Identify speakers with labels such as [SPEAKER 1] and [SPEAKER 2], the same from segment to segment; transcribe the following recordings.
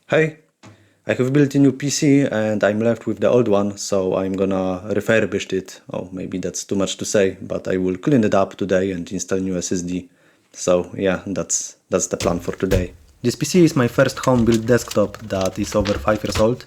[SPEAKER 1] Hey, I have built a new PC and I'm left with the old one, so I'm gonna refurbish it. Oh, maybe that's too much to say, but I will clean it up today and install new SSD. So yeah, that's the plan for today. This PC is my first home-built desktop that is over 5 years old.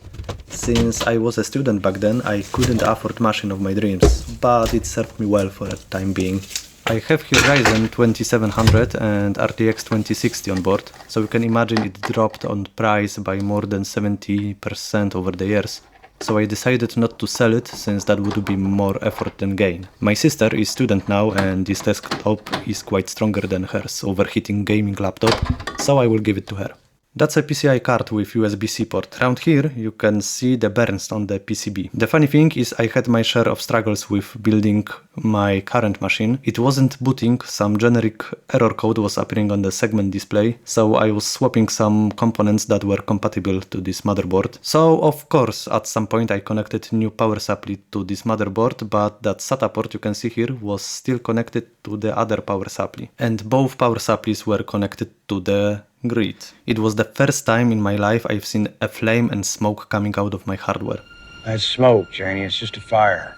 [SPEAKER 1] Since I was a student back then, I couldn't afford machine of my dreams, but it served me well for the time being. I have here Ryzen 2700 and RTX 2060 on board, so you can imagine it dropped on price by more than 70% over the years. So I decided not to sell it, since that would be more effort than gain. My sister is student now and this desktop is quite stronger than hers overheating gaming laptop, so I will give it to her. That's a PCI card with USB-C port. Around here you can see the burns on the PCB. The funny thing is I had my share of struggles with building my current machine. It wasn't booting, some generic error code was appearing on the segment display, so I was swapping some components that were compatible to this motherboard. So of course at some point I connected new power supply to this motherboard, but that SATA port you can see here was still connected to the other power supply. And both power supplies were connected to the grid. It was the first time in my life I've seen a flame and smoke coming out of my hardware.
[SPEAKER 2] That's smoke, Janie. It's just a fire.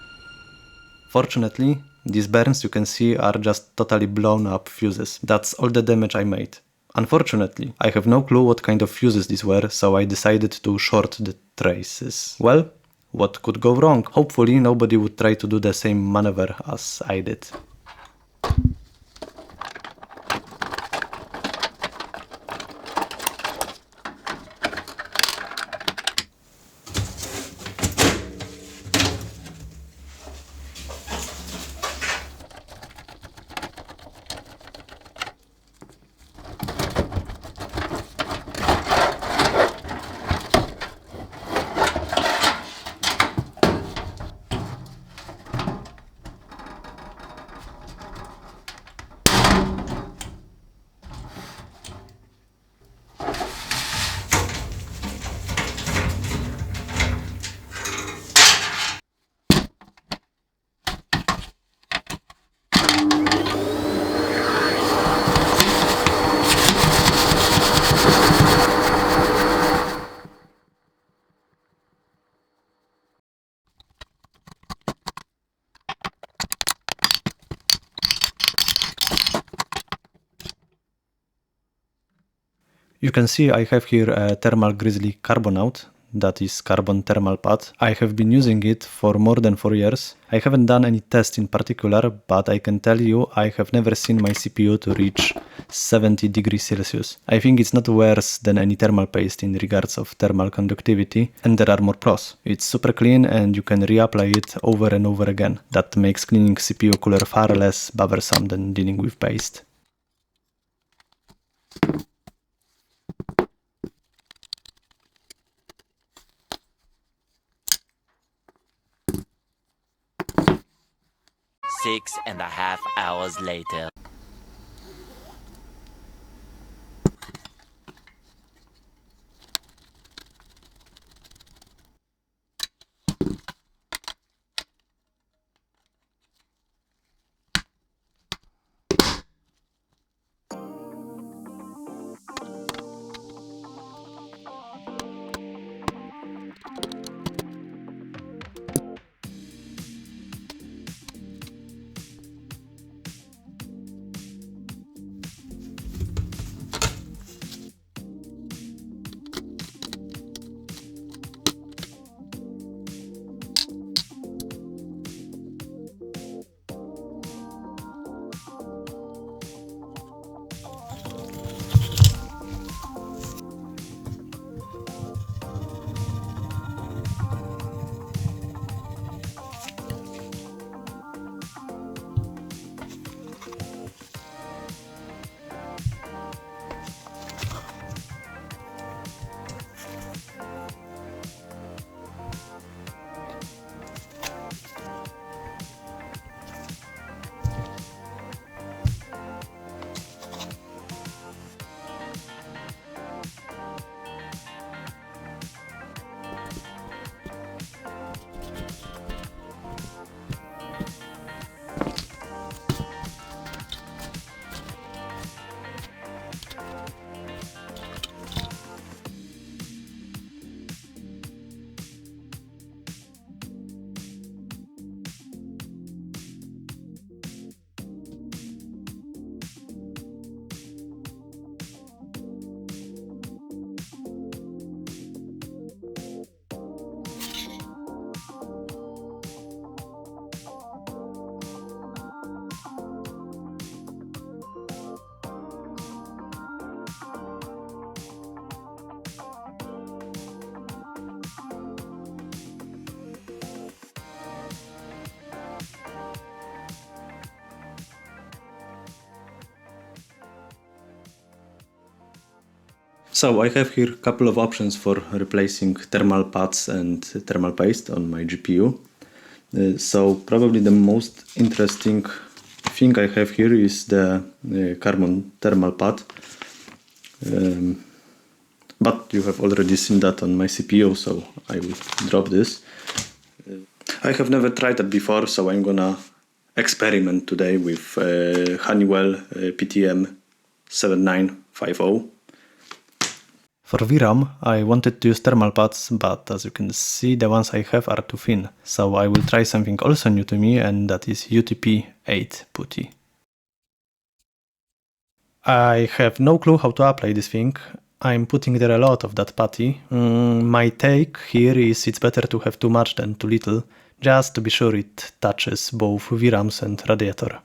[SPEAKER 1] Fortunately, these burns you can see are just totally blown up fuses. That's all the damage I made. Unfortunately, I have no clue what kind of fuses these were, so I decided to short the traces. Well, what could go wrong? Hopefully nobody would try to do the same maneuver as I did. You can see I have here a Thermal Grizzly Carbonaut, that is carbon thermal pad. I have been using it for more than 4 years. I haven't done any test in particular, but I can tell you I have never seen my CPU to reach 70 degrees Celsius. I think it's not worse than any thermal paste in regards of thermal conductivity, and there are more pros. It's super clean and you can reapply it over and over again. That makes cleaning CPU cooler far less bothersome than dealing with paste.
[SPEAKER 3] Six and a half hours later.
[SPEAKER 1] So I have here a couple of options for replacing thermal pads and thermal paste on my GPU. So probably the most interesting thing I have here is the carbon thermal pad. But you have already seen that on my CPU, so I will drop this. I have never tried that before, so I'm gonna experiment today with Honeywell PTM7950. For VRAM, I wanted to use thermal pads, but as you can see, the ones I have are too thin. So I will try something also new to me, and that is UTP-8 putty. I have no clue how to apply this thing. I'm putting there a lot of that putty. My take here is it's better to have too much than too little, just to be sure it touches both VRAMs and radiator.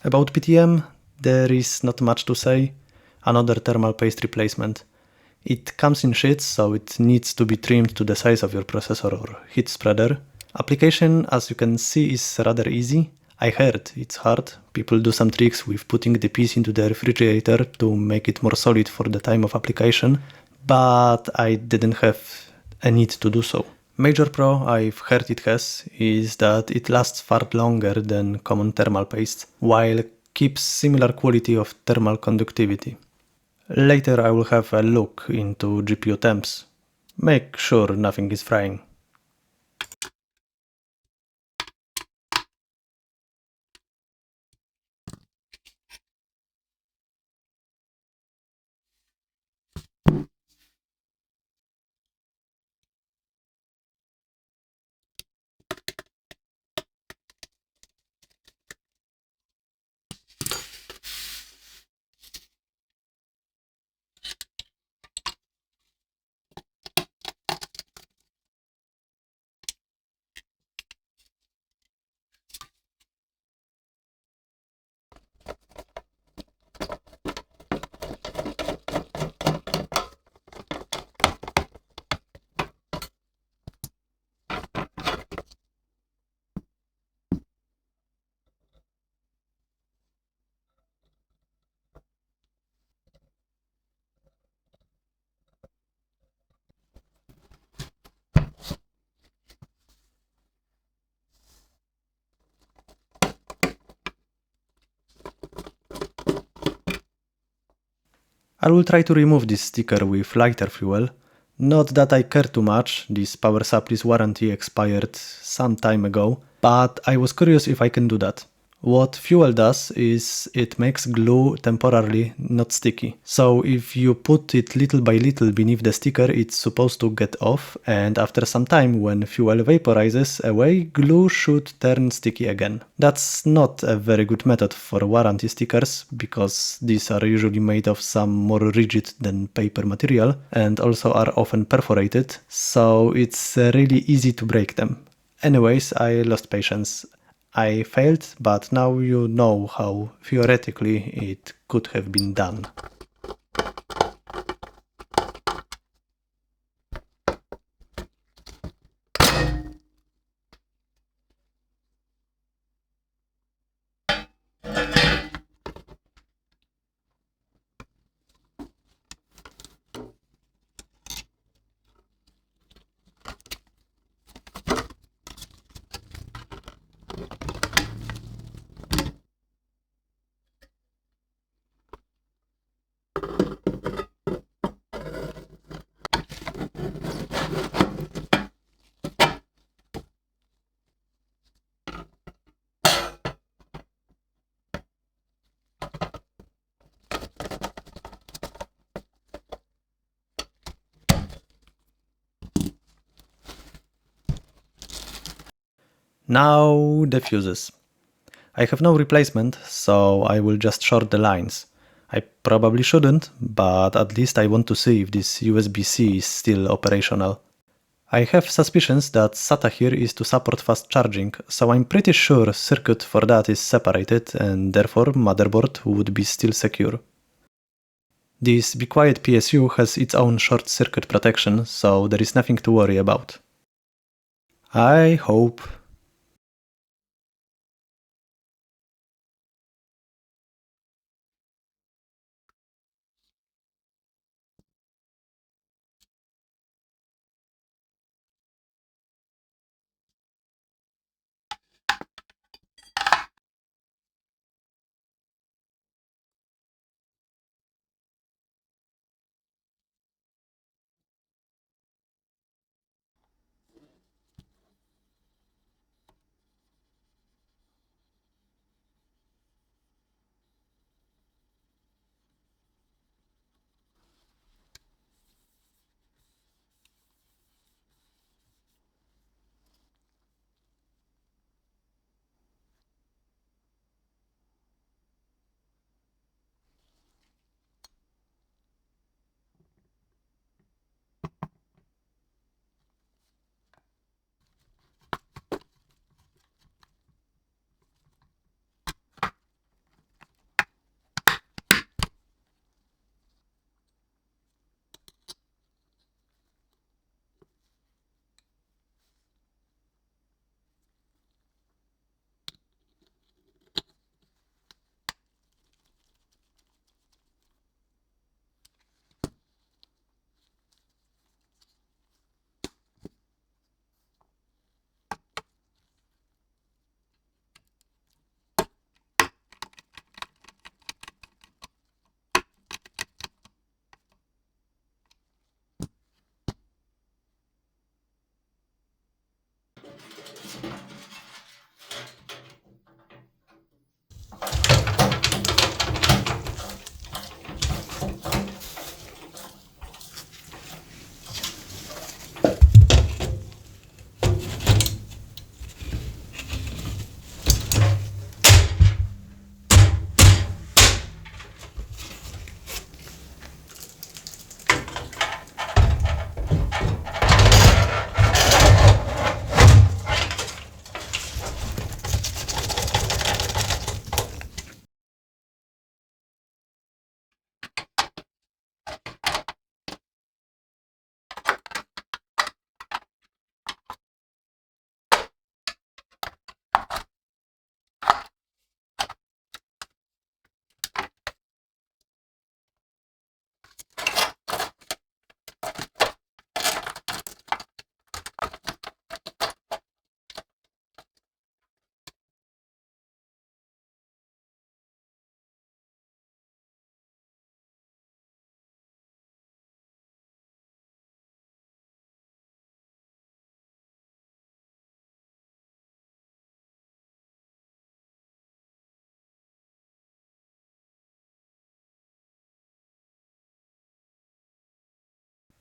[SPEAKER 1] About PTM, there is not much to say. Another thermal paste replacement. It comes in sheets, so it needs to be trimmed to the size of your processor or heat spreader. Application, as you can see, is rather easy. I heard it's hard. People do some tricks with putting the piece into the refrigerator to make it more solid for the time of application, but I didn't have a need to do so. Major pro I've heard it has is that it lasts far longer than common thermal paste, while keeps similar quality of thermal conductivity. Later I will have a look into GPU temps. Make sure nothing is frying. I will try to remove this sticker with lighter fuel. Not that I care too much, this power supply's warranty expired some time ago, but I was curious if I can do that. What fuel does is it makes glue temporarily not sticky. So if you put it little by little beneath the sticker, it's supposed to get off, and after some time when fuel vaporizes away, glue should turn sticky again. That's not a very good method for warranty stickers, because these are usually made of some more rigid than paper material, and also are often perforated, so it's really easy to break them. Anyways, I lost patience. I failed, but now you know how theoretically it could have been done. Now the fuses. I have no replacement, so I will just short the lines. I probably shouldn't, but at least I want to see if this USB-C is still operational. I have suspicions that SATA here is to support fast charging, so I'm pretty sure circuit for that is separated and therefore motherboard would be still secure. This Be Quiet PSU has its own short circuit protection, so there is nothing to worry about. I hope.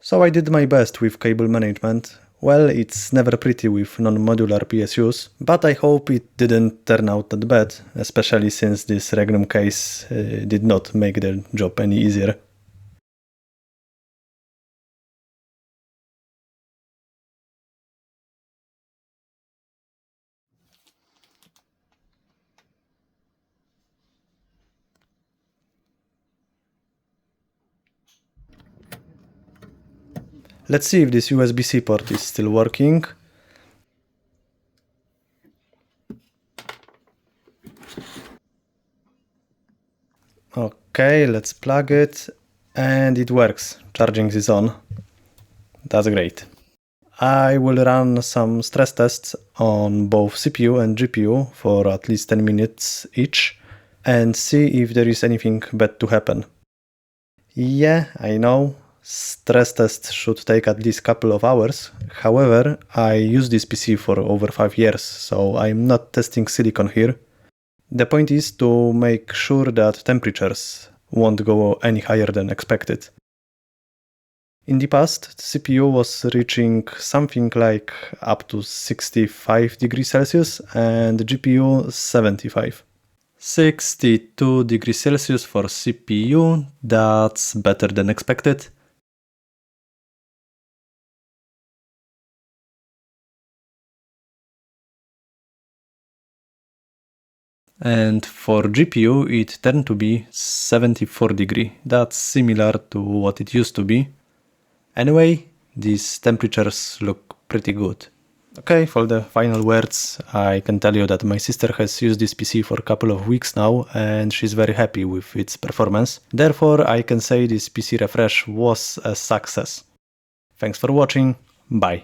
[SPEAKER 1] So I did my best with cable management. Well, it's never pretty with non-modular PSUs, but I hope it didn't turn out that bad, especially since this Regnum case did not make the job any easier. Let's see if this USB-C port is still working. Okay, let's plug it, and it works. Charging is on. That's great. I will run some stress tests on both CPU and GPU for at least 10 minutes each and see if there is anything bad to happen. Yeah, I know, stress tests should take at least a couple of hours. However, I use this PC for over 5 years, so I'm not testing silicon here. The point is to make sure that temperatures won't go any higher than expected. In the past, the CPU was reaching something like up to 65 degrees Celsius and the GPU 75. 62 degrees Celsius for CPU, that's better than expected. And for GPU it turned to be 74 degrees. That's similar to what it used to be. Anyway, these temperatures look pretty good. Okay, for the final words, I can tell you that my sister has used this PC for a couple of weeks now and she's very happy with its performance. Therefore, I can say this PC refresh was a success. Thanks for watching, bye.